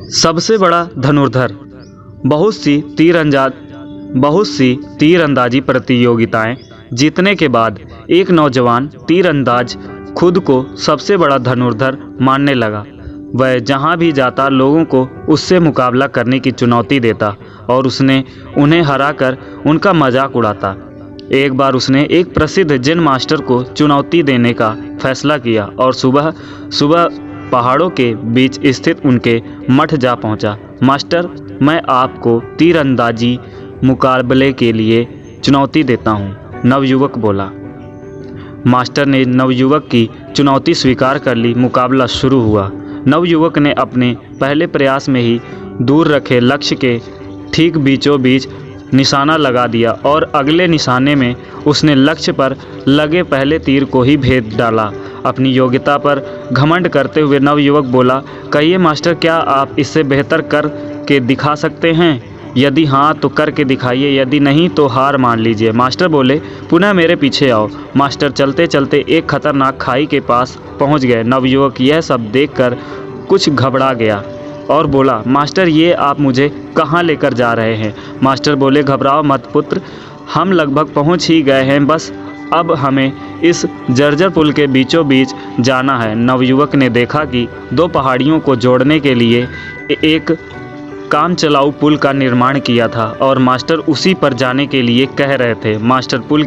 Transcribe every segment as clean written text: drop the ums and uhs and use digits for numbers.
सबसे बड़ा धनुर्धर। बहुत सी तीरंदाजी प्रतियोगिताएं जीतने के बाद एक नौजवान तीरंदाज खुद को सबसे बड़ा धनुर्धर मानने लगा। वह जहां भी जाता लोगों को उससे मुकाबला करने की चुनौती देता और उसने उन्हें हराकर उनका मजाक उड़ाता। एक बार उसने एक प्रसिद्ध जिन मास्टर को चुनौती देने का फैसला किया और सुबह सुबह पहाड़ों के बीच स्थित उनके मठ जा पहुंचा। मास्टर, मैं आपको तीरंदाजी मुकाबले के लिए चुनौती देता हूं, नवयुवक बोला। मास्टर ने नवयुवक की चुनौती स्वीकार कर ली। मुकाबला शुरू हुआ। नवयुवक ने अपने पहले प्रयास में ही दूर रखे लक्ष्य के ठीक बीचों बीच निशाना लगा दिया और अगले निशाने में उसने लक्ष्य पर लगे पहले तीर को ही भेद डाला। अपनी योग्यता पर घमंड करते हुए नवयुवक बोला, कहिए मास्टर, क्या आप इससे बेहतर कर के दिखा सकते हैं? यदि हाँ तो करके दिखाइए, यदि नहीं तो हार मान लीजिए। मास्टर बोले, पुनः मेरे पीछे आओ। मास्टर चलते चलते एक खतरनाक खाई के पास पहुंच गए। नवयुवक यह सब देखकर कुछ घबरा गया और बोला, मास्टर, ये आप मुझे कहाँ लेकर जा रहे हैं? मास्टर बोले, घबराओ मत पुत्र, हम लगभग पहुँच ही गए हैं, बस अब हमें इस जर्जर पुल के बीचों बीच जाना है। नवयुवक ने देखा कि दो पहाड़ियों को जोड़ने के लिए एक काम चलाऊ पुल का निर्माण किया था और मास्टर उसी पर जाने के लिए कह रहे थे। मास्टर पुल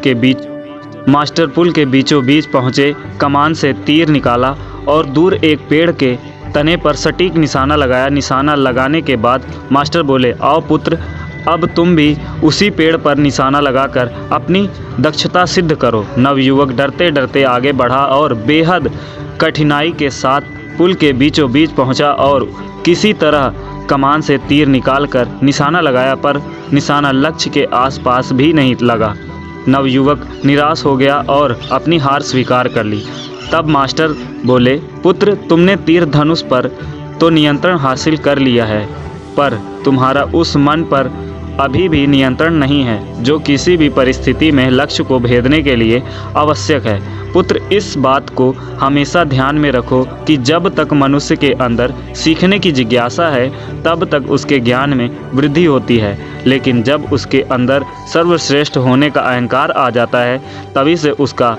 के बीचों बीच पहुँचे, कमान से तीर निकाला और दूर एक पेड़ के तने पर सटीक निशाना लगाया। निशाना लगाने के बाद मास्टर बोले, आओ पुत्र, अब तुम भी उसी पेड़ पर निशाना लगाकर अपनी दक्षता सिद्ध करो। नवयुवक डरते डरते आगे बढ़ा और बेहद कठिनाई के साथ पुल के बीचों बीच पहुंचा और किसी तरह कमान से तीर निकालकर निशाना लगाया, पर निशाना लक्ष्य के आसपास भी नहीं लगा। नवयुवक निराश हो गया और अपनी हार स्वीकार कर ली। तब मास्टर बोले, पुत्र, तुमने तीर धनुष पर तो नियंत्रण हासिल कर लिया है, पर तुम्हारा उस मन पर अभी भी नियंत्रण नहीं है जो किसी भी परिस्थिति में लक्ष्य को भेदने के लिए आवश्यक है। पुत्र, इस बात को हमेशा ध्यान में रखो कि जब तक मनुष्य के अंदर सीखने की जिज्ञासा है तब तक उसके ज्ञान में वृद्धि होती है, लेकिन जब उसके अंदर सर्वश्रेष्ठ होने का अहंकार आ जाता है तभी से उसका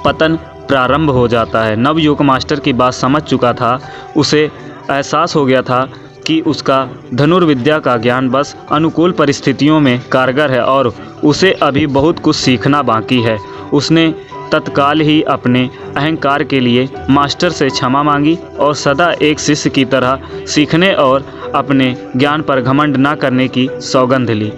पतन प्रारंभ हो जाता है। नवयुवक मास्टर की बात समझ चुका था। उसे एहसास हो गया था कि उसका धनुर्विद्या का ज्ञान बस अनुकूल परिस्थितियों में कारगर है और उसे अभी बहुत कुछ सीखना बाकी है। उसने तत्काल ही अपने अहंकार के लिए मास्टर से क्षमा मांगी और सदा एक शिष्य की तरह सीखने और अपने ज्ञान पर घमंड न करने की सौगंध ली।